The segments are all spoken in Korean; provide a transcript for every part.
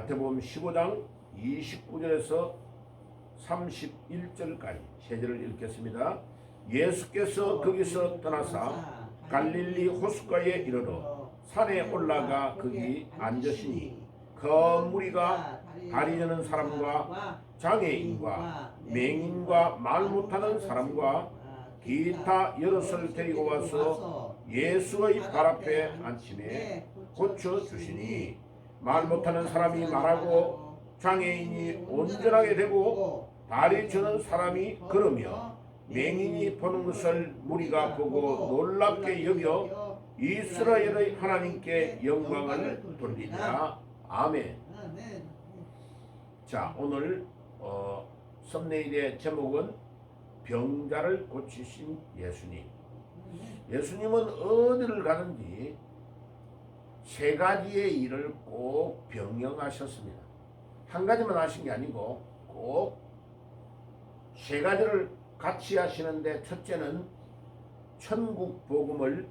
마태복음 15장 29절에서 31절까지 세 절을 읽겠습니다. 예수께서 거기서 떠나사 갈릴리 호숫가에 이르러 산에 올라가 거기 앉으시니 큰 무리가 다리 저는 사람과 장애인과 맹인과 말 못하는 사람과 기타 여럿을 데리고 와서 예수의 발 앞에 앉히매 고쳐주시니 말 못하는 사람이 말하고 장애인이 온전하게 되고 다리 저는 사람이 걸으며 맹인이 보는 것을 무리가 보고 놀랍게 여겨 이스라엘의 하나님께 영광을 돌리니라. 아멘. 자, 오늘 썸네일의 제목은 병자를 고치신 예수님. 예수님은 어디를 가든지 세 가지의 일을 꼭 병행하셨습니다. 한 가지만 하신 게 아니고 꼭 세 가지를 같이 하시는데, 첫째는 천국 복음을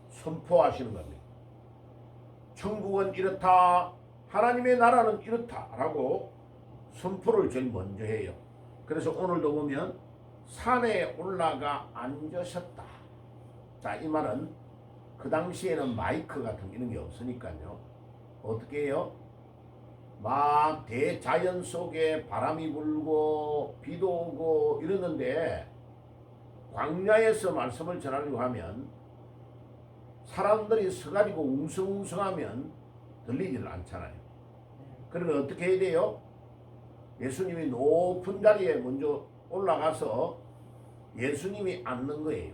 선포하시는 겁니다. 천국은 이렇다, 하나님의 나라는 이렇다 라고 선포를 제일 먼저 해요. 그래서 오늘도 보면 산에 올라가 앉으셨다. 자, 이 말은 그 당시에는 마이크 같은 이런 게 없으니까요. 어떻게 해요? 막 대자연 속에 바람이 불고 비도 오고 이러는데 광야에서 말씀을 전하려고 하면 사람들이 서가지고 웅성웅성하면 들리지를 않잖아요. 그러면 어떻게 해야 돼요? 예수님이 높은 자리에 먼저 올라가서 예수님이 앉는 거예요.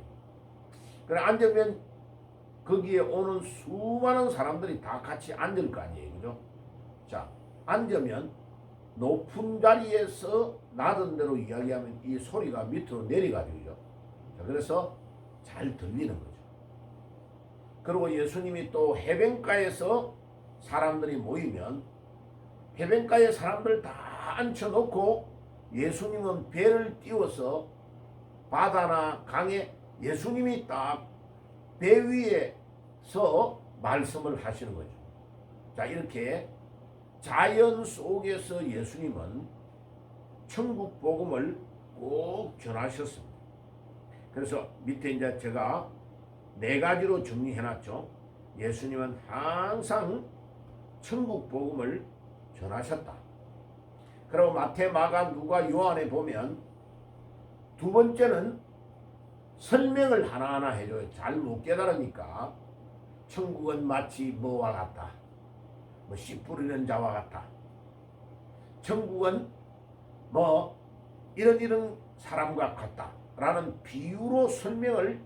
그래 앉으면 거기에 오는 수많은 사람들이 다 같이 앉을 거 아니에요. 그죠? 자, 앉으면 높은 자리에서 나던 대로 이야기하면 이 소리가 밑으로 내려가지고요. 자, 그래서 잘 들리는 거죠. 그리고 예수님이 또 해변가에서 사람들이 모이면 해변가에 사람들 다 앉혀놓고 예수님은 배를 띄워서 바다나 강에 예수님이 딱 배 위에서 말씀을 하시는 거죠. 자, 이렇게 자연 속에서 예수님은 천국 복음을 꼭 전하셨습니다. 그래서 밑에 이제 제가 네 가지로 정리해놨죠. 예수님은 항상 천국 복음을 전하셨다. 그리고 마태, 마가, 누가, 요한에 보면 두 번째는 설명을 하나하나 해줘요. 잘 못 깨달으니까. 천국은 마치 뭐와 같다. 뭐 씨 뿌리는 자와 같다. 천국은 뭐 이런 사람과 같다 라는 비유로 설명을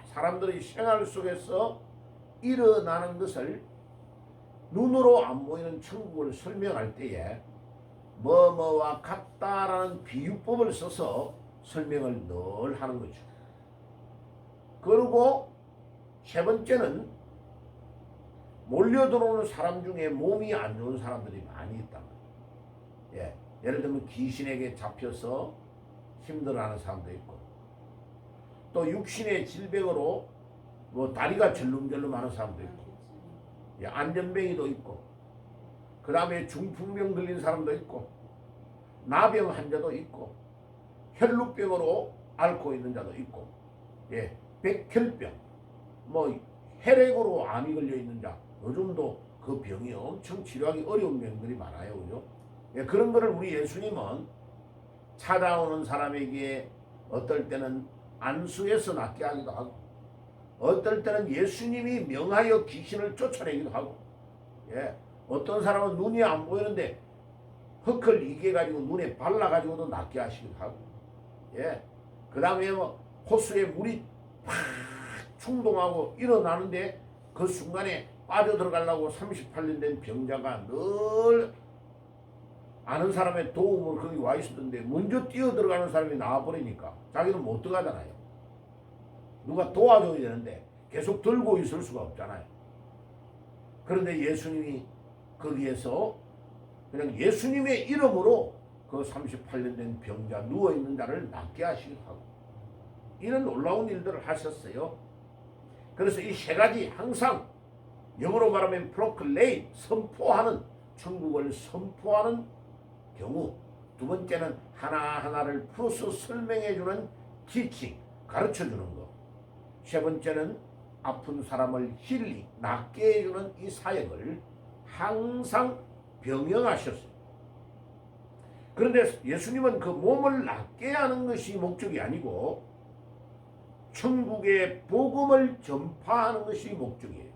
사람들의 생활 속에서 일어나는 것을 눈으로 안 보이는 천국을 설명할 때에 뭐와 같다라는 비유법을 써서 설명을 늘 하는 거죠. 그리고 세 번째는 몰려 들어오는 사람 중에 몸이 안 좋은 사람들이 많이 있다. 예, 예를 들면 귀신에게 잡혀서 힘들어하는 사람도 있고, 또 육신의 질병으로 뭐 다리가 절름절름하는 사람도 있고, 예, 안전뱅이도 있고, 그 다음에 중풍병 들린 사람도 있고, 나병 환자도 있고, 혈루병으로 앓고 있는 자도 있고, 예, 백혈병, 뭐 혈액으로 암이 걸려 있는 자, 요즘도 그 병이 엄청 치료하기 어려운 병들이 많아요. 그죠? 예, 그런 거를 우리 예수님은 찾아오는 사람에게 어떨 때는 안수해서 낫게 하기도 하고, 어떨 때는 예수님이 명하여 귀신을 쫓아내기도 하고, 예, 어떤 사람은 눈이 안 보이는데 흙을 이겨가지고 눈에 발라가지고도 낫게 하시기도 하고, 예, 그 다음에 뭐 호수에 물이 팍 충동하고 일어나는데 그 순간에 빠져들어가려고 38년 된 병자가 늘 아는 사람의 도움을 거기 와 있었는데 먼저 뛰어들어가는 사람이 나와버리니까 자기는 못 들어가잖아요. 누가 도와줘야 되는데 계속 들고 있을 수가 없잖아요. 그런데 예수님이 거기에서 그냥 예수님의 이름으로 그 38년 된 병자 누워있는 자를 낫게 하시기도 하고, 이런 놀라운 일들을 하셨어요. 그래서 이 세 가지 항상 영어로 말하면 프로클레임, 선포하는 천국을 선포하는 경우, 두 번째는 하나하나를 풀어서 설명해주는 티칭, 가르쳐주는 것, 세 번째는 아픈 사람을 낫게 해주는 이 사역을 항상 병행하셨어요. 그런데 예수님은 그 몸을 낫게 하는 것이 목적이 아니고 천국의 복음을 전파하는 것이 목적이에요.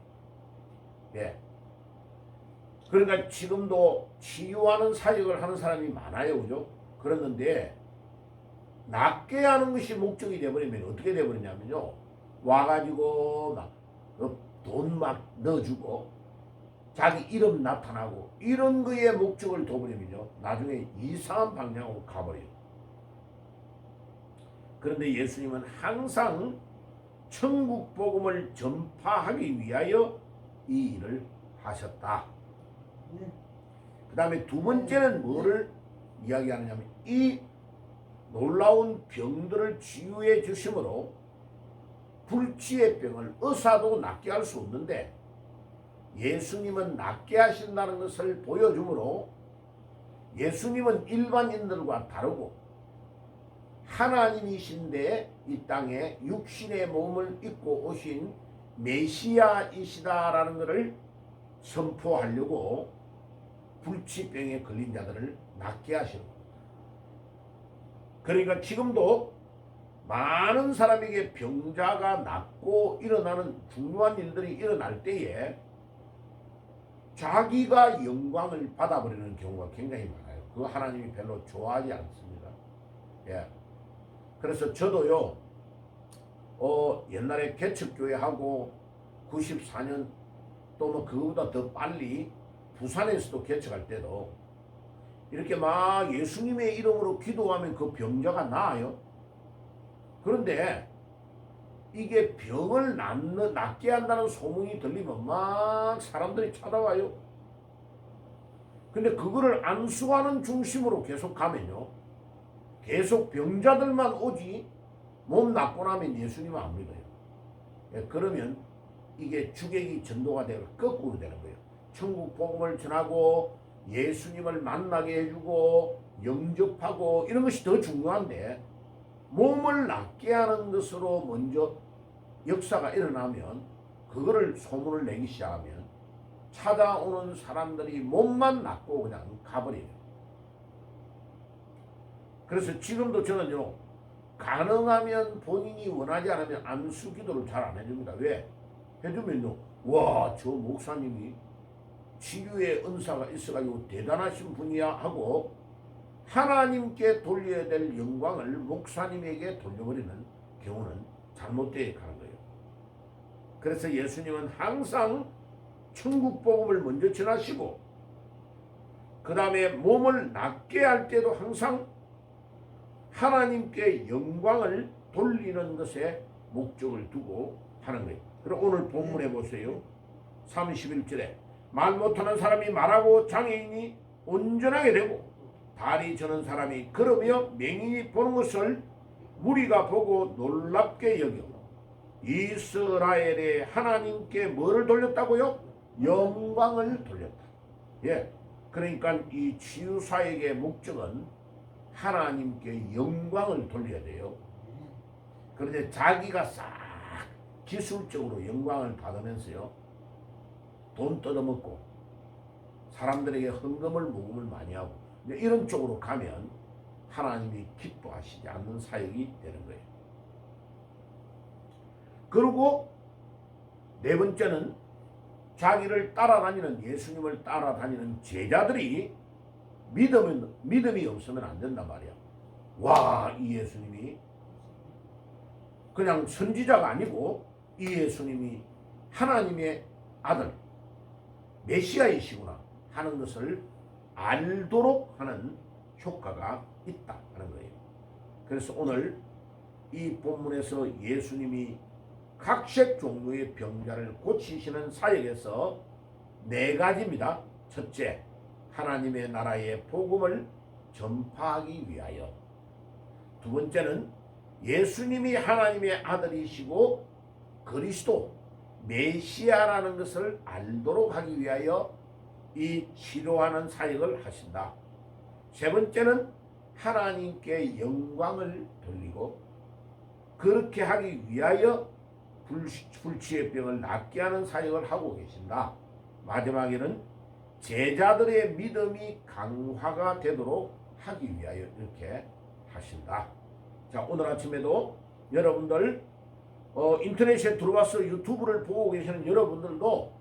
예. 그러니까 지금도 치유하는 사역을 하는 사람이 많아요. 그죠? 그러는데 낫게 하는 것이 목적이 되어버리면 어떻게 되어버리냐면요. 와가지고 막 돈 막 넣어주고 자기 이름 나타나고 이런 거에 목적을 둬버리면요. 나중에 이상한 방향으로 가버려요. 그런데 예수님은 항상 천국 복음을 전파하기 위하여 이 일을 하셨다. 그 다음에 두 번째는 뭐를 이야기하느냐면 이 놀라운 병들을 치유해 주심으로 불치의 병을 의사도 낫게 할 수 없는데 예수님은 낫게 하신다는 것을 보여주므로 예수님은 일반인들과 다르고 하나님이신데 이 땅에 육신의 몸을 입고 오신 메시아이시다라는 것을 선포하려고 불치병에 걸린 자들을 낫게 하시는 겁니다. 그러니까 지금도 많은 사람에게 병자가 낫고 일어나는 중요한 일들이 일어날 때에 자기가 영광을 받아버리는 경우가 굉장히 많아요. 그 하나님이 별로 좋아하지 않습니다. 예. 그래서 저도요, 옛날에 개척교회하고 94년 또 뭐 그거보다 더 빨리 부산에서도 개척할 때도 이렇게 막 예수님의 이름으로 기도하면 그 병자가 나아요. 그런데 이게 병을 낫게 한다는 소문이 들리면 막 사람들이 찾아와요. 근데 그거를 안수하는 중심으로 계속 가면요. 계속 병자들만 오지 몸 낫고 나면 예수님은 안 믿어요. 그러면 이게 주객이 전도가 되고 거꾸로 되는 거예요. 천국 복음을 전하고 예수님을 만나게 해주고 영접하고 이런 것이 더 중요한데 몸을 낫게 하는 것으로 먼저 역사가 일어나면 그거를 소문을 내기 시작하면 찾아오는 사람들이 몸만 낫고 그냥 가버려요. 그래서 지금도 저는요, 가능하면 본인이 원하지 않으면 안수 기도를 잘 안 해줍니다. 왜? 해주면요, 와, 저 목사님이 치유의 은사가 있어가지고 대단하신 분이야 하고 하나님께 돌려야 될 영광을 목사님에게 돌려버리는 경우는 잘못되어 가는 거예요. 그래서 예수님은 항상 천국 복음을 먼저 전하시고 그 다음에 몸을 낫게 할 때도 항상 하나님께 영광을 돌리는 것에 목적을 두고 하는 거예요. 그리고 오늘 본문에 보세요. 31절에 말 못하는 사람이 말하고 장애인이 온전하게 되고 다리 저는 사람이 걸으며 맹인이 보는 것을 무리가 보고 놀랍게 여겨 이스라엘의 하나님께 뭐를 돌렸다고요? 영광을 돌렸다. 예, 그러니까 이 치유사역의 목적은 하나님께 영광을 돌려야 돼요. 그런데 자기가 싹 기술적으로 영광을 받으면서요, 돈 뜯어먹고 사람들에게 헌금을 모금을 많이 하고 이런 쪽으로 가면 하나님이 기뻐하시지 않는 사역이 되는 거예요. 그리고 네 번째는 자기를 따라다니는 예수님을 따라다니는 제자들이 믿음이 없으면 안 된단 말이야. 와, 이 예수님이 그냥 선지자가 아니고 이 예수님이 하나님의 아들 메시아이시구나 하는 것을 알도록 하는 효과가 있다 하는 거예요. 그래서 오늘 이 본문에서 예수님이 각색 종류의 병자를 고치시는 사역에서 네 가지입니다. 첫째, 하나님의 나라의 복음을 전파하기 위하여. 두 번째는 예수님이 하나님의 아들이시고 그리스도 메시아라는 것을 알도록 하기 위하여 이 치료하는 사역을 하신다. 세 번째는 하나님께 영광을 돌리고 그렇게 하기 위하여 불치의 병을 낫게 하는 사역을 하고 계신다. 마지막에는 제자들의 믿음이 강화가 되도록 하기 위하여 이렇게 하신다. 자, 오늘 아침에도 여러분들 인터넷에 들어와서 유튜브를 보고 계시는 여러분들도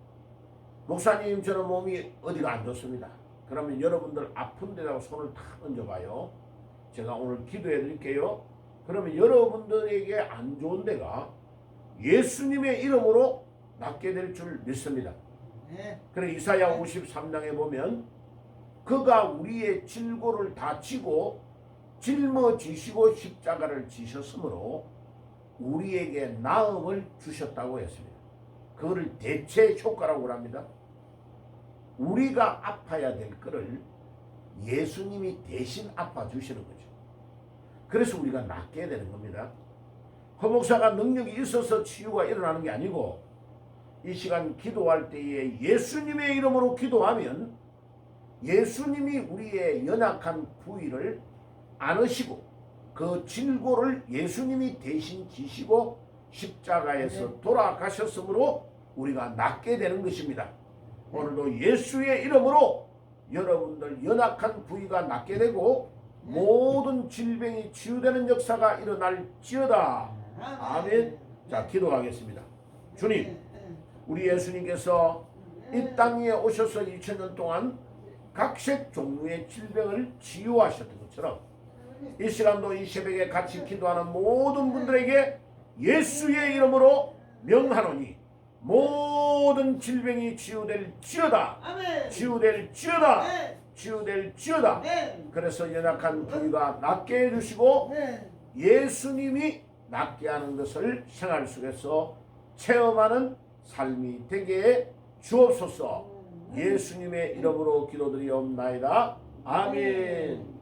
목사님 저는 몸이 어디가 안 좋습니다. 그러면 여러분들 아픈 데다가 손을 탁 얹어봐요. 제가 오늘 기도해 드릴게요. 그러면 여러분들에게 안 좋은 데가 예수님의 이름으로 낫게 될 줄 믿습니다. 그래 이사야 53장에 보면 그가 우리의 질고를 다 지고 짊어지시고 십자가를 지셨으므로 우리에게 나음을 주셨다고 했습니다. 그거를 대체 효과라고 합니다. 우리가 아파야 될 거를 예수님이 대신 아파 주시는 거죠. 그래서 우리가 낫게 되는 겁니다. 허 목사가 능력이 있어서 치유가 일어나는 게 아니고 이 시간 기도할 때에 예수님의 이름으로 기도하면 예수님이 우리의 연약한 부위를 안으시고 그 질고를 예수님이 대신 지시고 십자가에서 돌아가셨으므로 우리가 낫게 되는 것입니다. 오늘도 예수의 이름으로 여러분들 연약한 부위가 낫게 되고 모든 질병이 치유되는 역사가 일어날지어다. 아멘. 자, 기도하겠습니다. 주님, 우리 예수님께서 이 땅에 오셔서 2000년 동안 각색 종류의 질병을 치유하셨던 것처럼 이 시간도 이 새벽에 같이 기도하는 모든 분들에게 예수의 이름으로 명하노니 모든 질병이 치유될지어다. 치유될지어다. 치유될지어다. 그래서 연약한 부위가 낫게 해주시고 예수님이 낫게 하는 것을 생활 속에서 체험하는 삶이 되게 주옵소서. 예수님의 이름으로 기도드리옵나이다. 아멘.